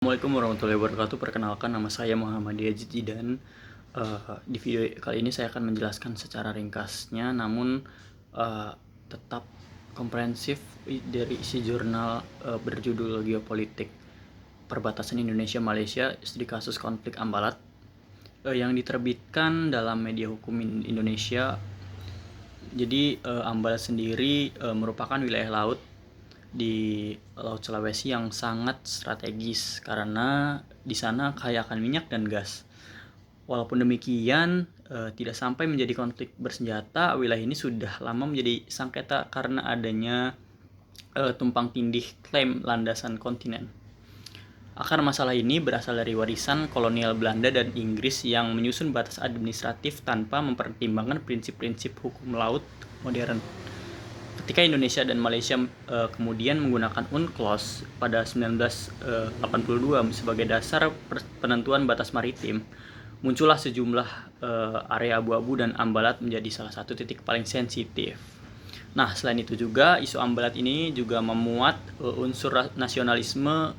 Assalamualaikum warahmatullahi wabarakatuh. Perkenalkan, nama saya Muhammad Yazid Jidan. Di video kali ini saya akan menjelaskan secara ringkasnya, namun tetap komprehensif dari isi jurnal berjudul Geopolitik Perbatasan Indonesia-Malaysia Studi Kasus Konflik Ambalat yang diterbitkan dalam media hukum Indonesia. Jadi Ambalat sendiri merupakan wilayah laut di Laut Sulawesi yang sangat strategis karena di sana kaya akan minyak dan gas. Walaupun demikian, tidak sampai menjadi konflik bersenjata, wilayah ini sudah lama menjadi sengketa karena adanya tumpang tindih klaim landasan kontinen. Akar masalah ini berasal dari warisan kolonial Belanda dan Inggris yang menyusun batas administratif tanpa mempertimbangkan prinsip-prinsip hukum laut modern. Ketika Indonesia dan Malaysia kemudian menggunakan UNCLOS pada 1982 sebagai dasar penentuan batas maritim, muncullah sejumlah area abu-abu dan Ambalat menjadi salah satu titik paling sensitif. Nah, selain itu juga isu Ambalat ini juga memuat unsur nasionalisme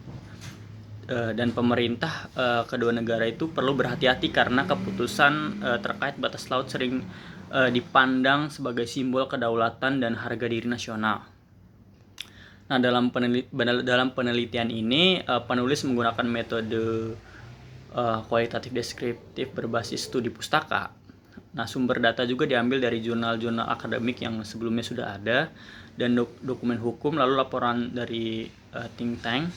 dan pemerintah kedua negara itu perlu berhati-hati karena keputusan terkait batas laut sering dipandang sebagai simbol kedaulatan dan harga diri nasional. Nah, dalam penelitian ini penulis menggunakan metode kualitatif deskriptif berbasis studi pustaka. Nah, sumber data juga diambil dari jurnal-jurnal akademik yang sebelumnya sudah ada dan dokumen hukum, lalu laporan dari think tank,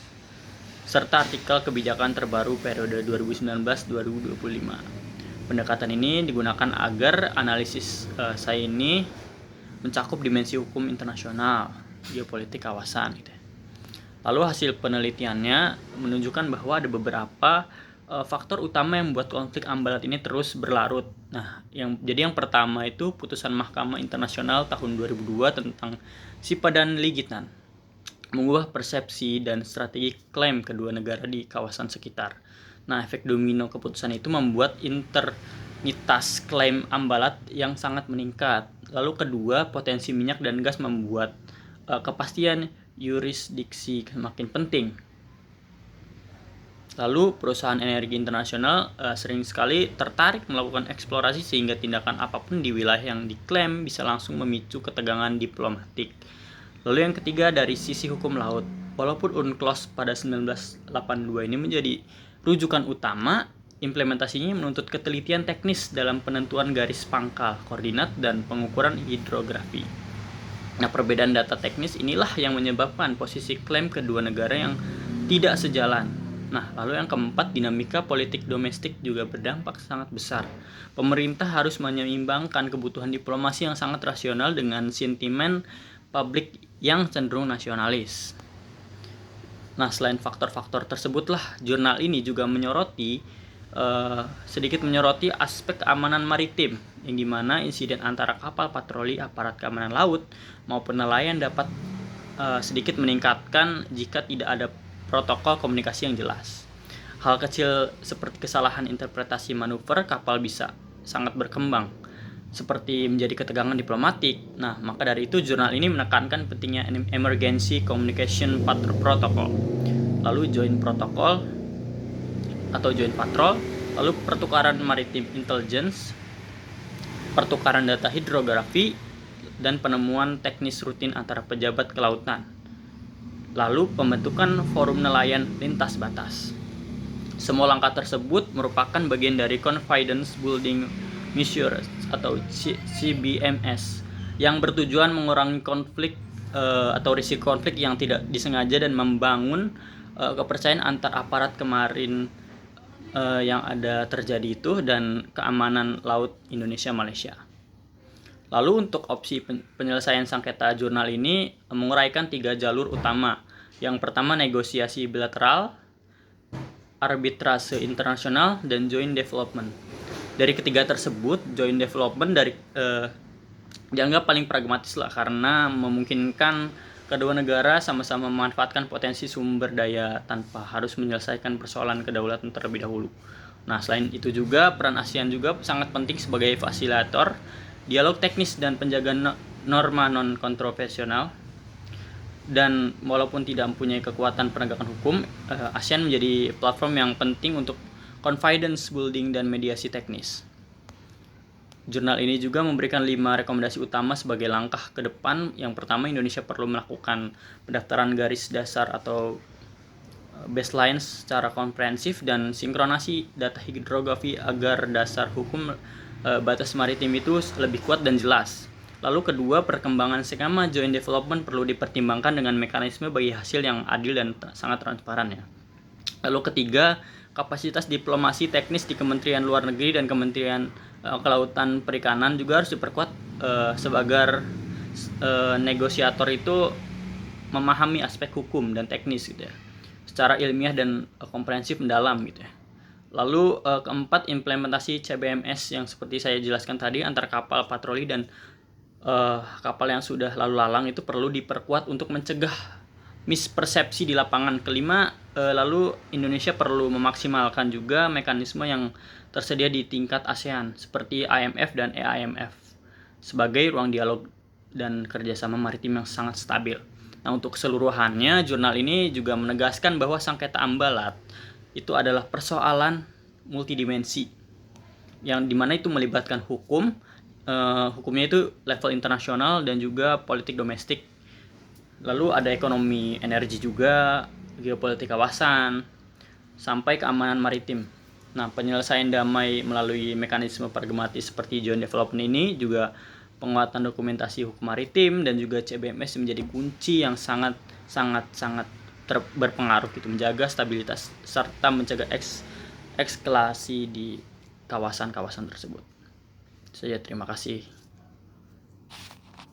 serta artikel kebijakan terbaru periode 2019-2025. Pendekatan ini digunakan agar analisis saya ini mencakup dimensi hukum internasional, geopolitik kawasan gitu. Lalu hasil penelitiannya menunjukkan bahwa ada beberapa faktor utama yang membuat konflik Ambalat ini terus berlarut. Nah, yang pertama itu putusan Mahkamah Internasional tahun 2002 tentang Sipa dan Ligitan mengubah persepsi dan strategi klaim kedua negara di kawasan sekitar. Nah, efek domino keputusan itu membuat internitas klaim Ambalat yang sangat meningkat. Lalu kedua, potensi minyak dan gas membuat kepastian yurisdiksi semakin penting. Lalu perusahaan energi internasional sering sekali tertarik melakukan eksplorasi sehingga tindakan apapun di wilayah yang diklaim bisa langsung memicu ketegangan diplomatik. Lalu yang ketiga, dari sisi hukum laut. Walaupun UNCLOS pada 1982 ini menjadi rujukan utama, implementasinya menuntut ketelitian teknis dalam penentuan garis pangkal, koordinat, dan pengukuran hidrografi. Nah, perbedaan data teknis inilah yang menyebabkan posisi klaim kedua negara yang tidak sejalan. Nah, lalu yang keempat, dinamika politik domestik juga berdampak sangat besar. Pemerintah harus menyeimbangkan kebutuhan diplomasi yang sangat rasional dengan sentimen publik yang cenderung nasionalis. Nah, selain faktor-faktor tersebutlah, jurnal ini juga sedikit menyoroti aspek keamanan maritim, yang dimana insiden antara kapal patroli aparat keamanan laut maupun nelayan dapat sedikit meningkatkan jika tidak ada protokol komunikasi yang jelas. Hal kecil seperti kesalahan interpretasi manuver kapal bisa sangat berkembang, seperti menjadi ketegangan diplomatik. Nah, maka dari itu jurnal ini menekankan pentingnya emergency communication protocol, lalu joint protocol atau joint patrol, lalu pertukaran maritim intelligence, pertukaran data hidrografi, dan penemuan teknis rutin antara pejabat kelautan, lalu pembentukan forum nelayan lintas batas. Semua langkah tersebut merupakan bagian dari confidence building measures atau CBMS yang bertujuan mengurangi konflik atau risiko konflik yang tidak disengaja dan membangun kepercayaan antar aparat kemarin yang ada terjadi itu dan keamanan laut Indonesia-Malaysia. Lalu untuk opsi penyelesaian sengketa jurnal ini menguraikan 3 jalur utama. Yang pertama, negosiasi bilateral, arbitrase internasional, dan joint development. Dari ketiga tersebut, joint development dianggap paling pragmatis lah karena memungkinkan kedua negara sama-sama memanfaatkan potensi sumber daya tanpa harus menyelesaikan persoalan kedaulatan terlebih dahulu. Nah, selain itu juga peran ASEAN juga sangat penting sebagai fasilitator dialog teknis dan penjaga norma non-kontroversial. Dan walaupun tidak mempunyai kekuatan penegakan hukum, ASEAN menjadi platform yang penting untuk confidence building dan mediasi teknis. Jurnal ini juga memberikan 5 rekomendasi utama sebagai langkah ke depan. Yang pertama, Indonesia perlu melakukan pendaftaran garis dasar atau baseline secara komprehensif dan sinkronasi data hidrografi agar dasar hukum batas maritim itu lebih kuat dan jelas. Lalu kedua, perkembangan skema joint development perlu dipertimbangkan dengan mekanisme bagi hasil yang adil dan sangat transparan ya. Lalu ketiga, kapasitas diplomasi teknis di Kementerian Luar Negeri dan Kementerian Kelautan Perikanan juga harus diperkuat sebagai negosiator itu memahami aspek hukum dan teknis gitu ya, secara ilmiah dan komprehensif mendalam gitu ya. Lalu keempat, implementasi CBMS yang seperti saya jelaskan tadi antar kapal patroli dan kapal yang sudah lalu lalang itu perlu diperkuat untuk mencegah mispersepsi di lapangan. Kelima, lalu Indonesia perlu memaksimalkan juga mekanisme yang tersedia di tingkat ASEAN seperti IMF dan EAMF sebagai ruang dialog dan kerjasama maritim yang sangat stabil. Nah, untuk keseluruhannya, jurnal ini juga menegaskan bahwa sengketa ambalat itu adalah persoalan multidimensi yang dimana itu melibatkan hukumnya itu level internasional dan juga politik domestik. Lalu ada ekonomi energi juga, geopolitik kawasan, sampai keamanan maritim. Nah, penyelesaian damai melalui mekanisme pragmatis seperti joint development ini juga penguatan dokumentasi hukum maritim dan juga CBMS menjadi kunci yang sangat berpengaruh gitu, menjaga stabilitas serta mencegah eskalasi di kawasan-kawasan tersebut. Saya terima kasih.